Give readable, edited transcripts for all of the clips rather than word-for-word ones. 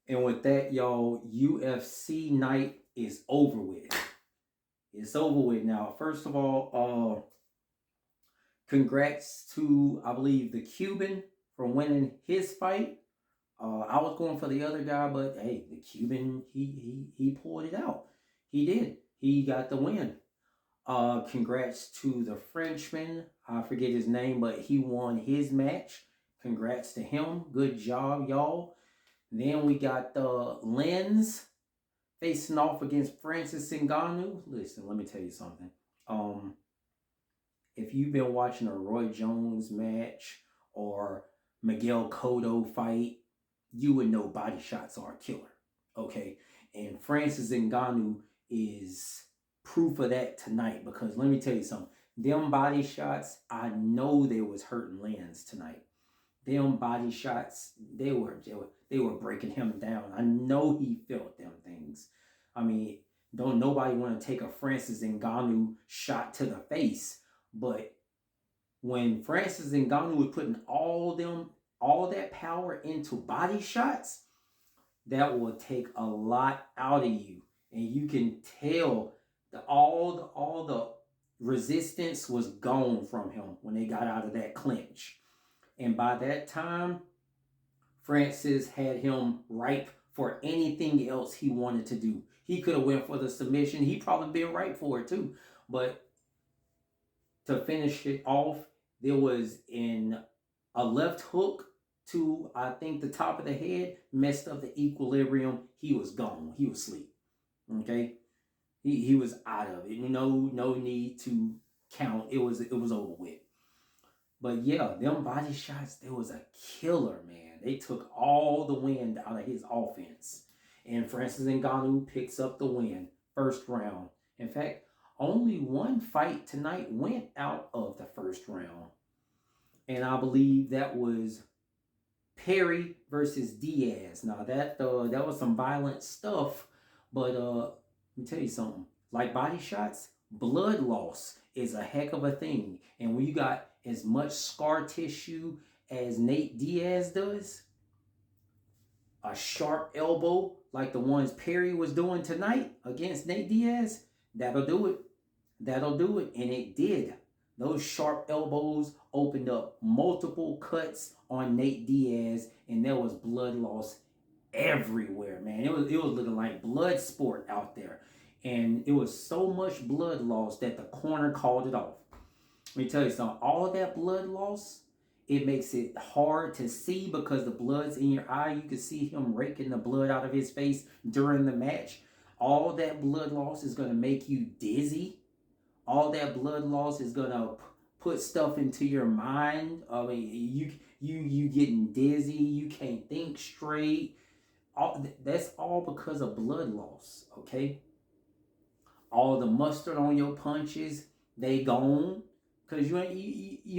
And with that, y'all, UFC night is over with. It's over with now. First of all, congrats to, I believe, the Cuban for winning his fight. I was going for the other guy, but hey, the Cuban, he pulled it out. He did. He got the win. Congrats to the Frenchman. I forget his name, but he won his match. Congrats to him. Good job, y'all. Then we got the Lens facing off against Francis Ngannou. Listen, let me tell you something. Um, if you've been watching a Roy Jones match or Miguel Cotto fight, you would know body shots are a killer. Okay, and Francis Ngannou is proof of that tonight because let me tell you something. Them body shots, I know they was hurting Lance tonight. Them body shots, they were breaking him down. I know he felt them things. I mean, don't nobody want to take a Francis Ngannou shot to the face, but when Francis Ngannou was putting all that power into body shots, that will take a lot out of you, and you can tell all the resistance was gone from him when they got out of that clinch. And by that time, Francis had him ripe for anything else he wanted to do. He could have went for the submission. He probably been ripe for it too. But to finish it off, there was in a left hook to I think the top of the head, messed up the equilibrium. He was gone. He was asleep. Okay, he was out of it. No need to count. It was over with. But yeah, them body shots, there was a killer, man. They took all the wind out of his offense. And Francis Ngannou picks up the win, first round. In fact, only one fight tonight went out of the first round. And I believe that was Perry versus Diaz. Now that was some violent stuff, but let me tell you something. Like body shots, blood loss is a heck of a thing. And when you got as much scar tissue as Nate Diaz does, a sharp elbow like the ones Perry was doing tonight against Nate Diaz, that'll do it. That'll do it. And it did. Those sharp elbows opened up multiple cuts on Nate Diaz, and there was blood loss everywhere, man. It was looking like blood sport out there. And it was so much blood loss that the corner called it off. Let me tell you something. All that blood loss, it makes it hard to see because the blood's in your eye. You can see him raking the blood out of his face during the match. All that blood loss is going to make you dizzy. All that blood loss is going to put stuff into your mind. I mean, you getting dizzy. You can't think straight. That's all because of blood loss, okay? All the mustard on your punches, they gone. Because you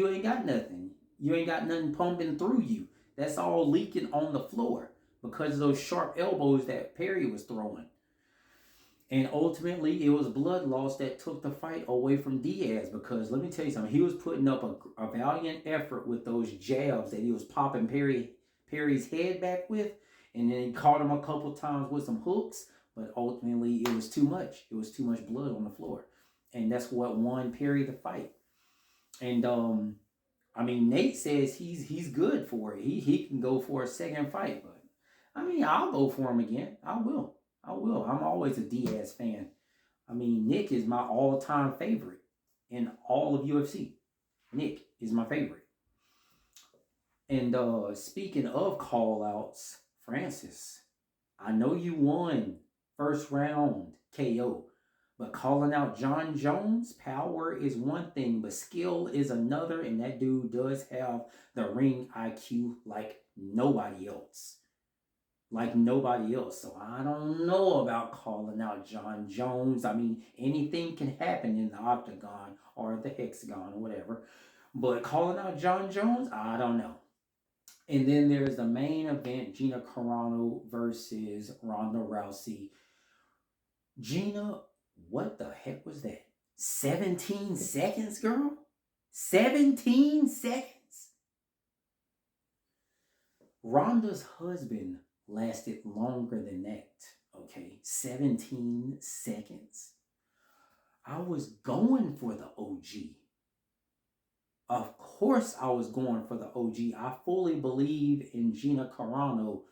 ain't got nothing. You ain't got nothing pumping through you. That's all leaking on the floor because of those sharp elbows that Perry was throwing. And ultimately, it was blood loss that took the fight away from Diaz because let me tell you something. He was putting up a valiant effort with those jabs that he was popping Perry's head back with. And then he caught him a couple times with some hooks. But ultimately, it was too much. It was too much blood on the floor. And that's what won Perry the fight. And I mean, Nate says he's good for it. He can go for a second fight, but I mean, I'll go for him again. I will. I'm always a Diaz fan. I mean, Nick is my all-time favorite in all of UFC. Nick is my favorite. And speaking of call-outs, Francis, I know you won first round KO. But calling out John Jones, power is one thing, but skill is another. And that dude does have the ring IQ like nobody else. Like nobody else. So I don't know about calling out John Jones. I mean, anything can happen in the octagon or the hexagon or whatever. But calling out John Jones, I don't know. And then there's the main event, Gina Carano versus Ronda Rousey. Gina, what the heck was that? 17 seconds, girl? 17 seconds? Ronda's husband lasted longer than that. Okay, 17 seconds. I was going for the OG. Of course, I was going for the OG. I fully believe in Gina Carano,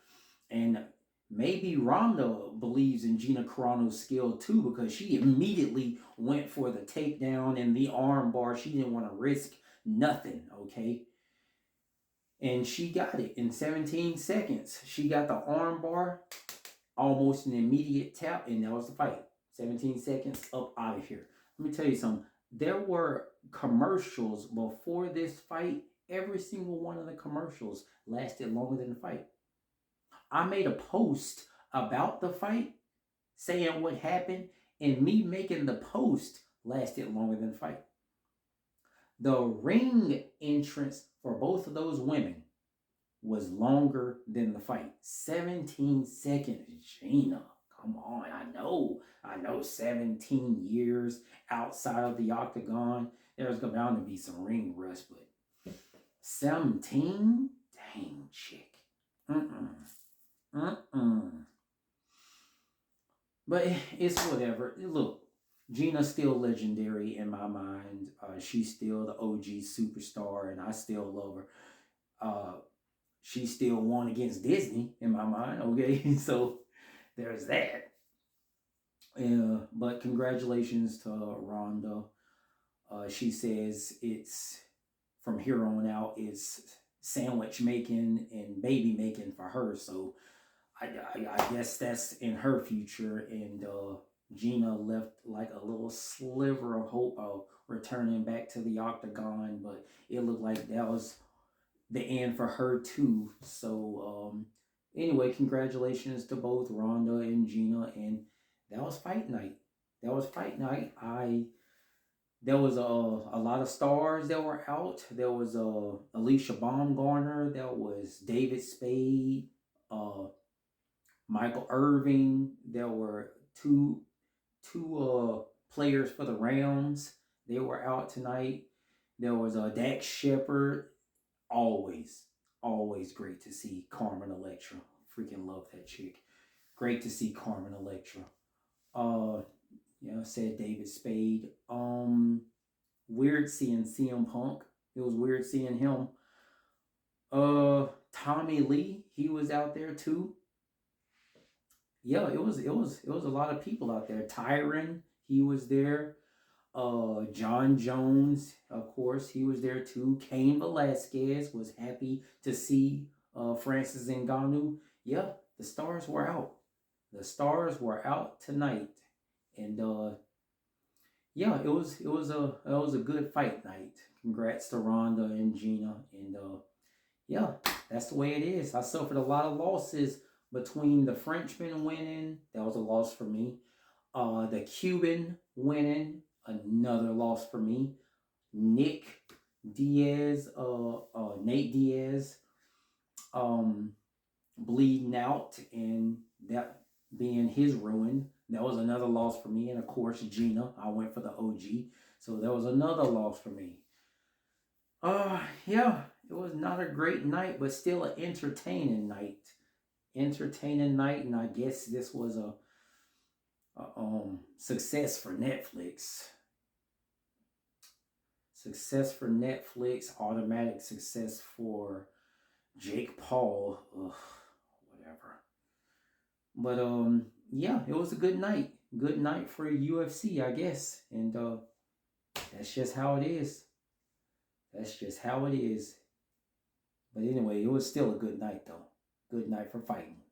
and maybe Ronda believes in Gina Carano's skill too, because she immediately went for the takedown and the arm bar. She didn't want to risk nothing, okay? And she got it in 17 seconds. She got the arm bar, almost an immediate tap, and that was the fight. 17 seconds, up out of here. Let me tell you something. There were commercials before this fight. Every single one of the commercials lasted longer than the fight. I made a post about the fight saying what happened, and me making the post lasted longer than the fight. The ring entrance for both of those women was longer than the fight. 17 seconds. Gina, come on. I know 17 years outside of the octagon. There's bound to be some ring rust, but 17? Dang, chick. But it's whatever. Look, Gina's still legendary in my mind. She's still the OG superstar, and I still love her. She still won against Disney in my mind, okay? So there's that. But congratulations to Ronda. She says it's from here on out, it's sandwich making and baby making for her. So I guess that's in her future. And Gina left like a little sliver of hope of returning back to the octagon, but it looked like that was the end for her too. So anyway, congratulations to both Ronda and Gina, and that was fight night. There was a lot of stars that were out. There was Alicia Baumgartner. There was David Spade, Michael Irving. There were two players for the Rams. They were out tonight. There was Dax Shepard. Always great to see Carmen Electra. Freaking love that chick. Great to see Carmen Electra. I said David Spade. Weird seeing CM Punk. It was weird seeing him. Tommy Lee, he was out there too. Yeah, it was a lot of people out there. Tyron, he was there. John Jones, of course, he was there too. Cain Velasquez was happy to see Francis Ngannou. Yeah, the stars were out. The stars were out tonight, and yeah, it was a good fight night. Congrats to Ronda and Gina, and yeah, that's the way it is. I suffered a lot of losses between the Frenchman winning. That was a loss for me. The Cuban winning. Another loss for me. Nate Diaz, bleeding out and that being his ruin. That was another loss for me. And of course, Gina, I went for the OG. So that was another loss for me. Yeah, it was not a great night, but still an entertaining night. And I guess this was a success for Netflix. Success for Netflix, automatic success for Jake Paul. Ugh, whatever. But yeah, it was a good night. Good night for UFC, I guess. And that's just how it is. That's just how it is. But anyway, it was still a good night though. Good night for fighting.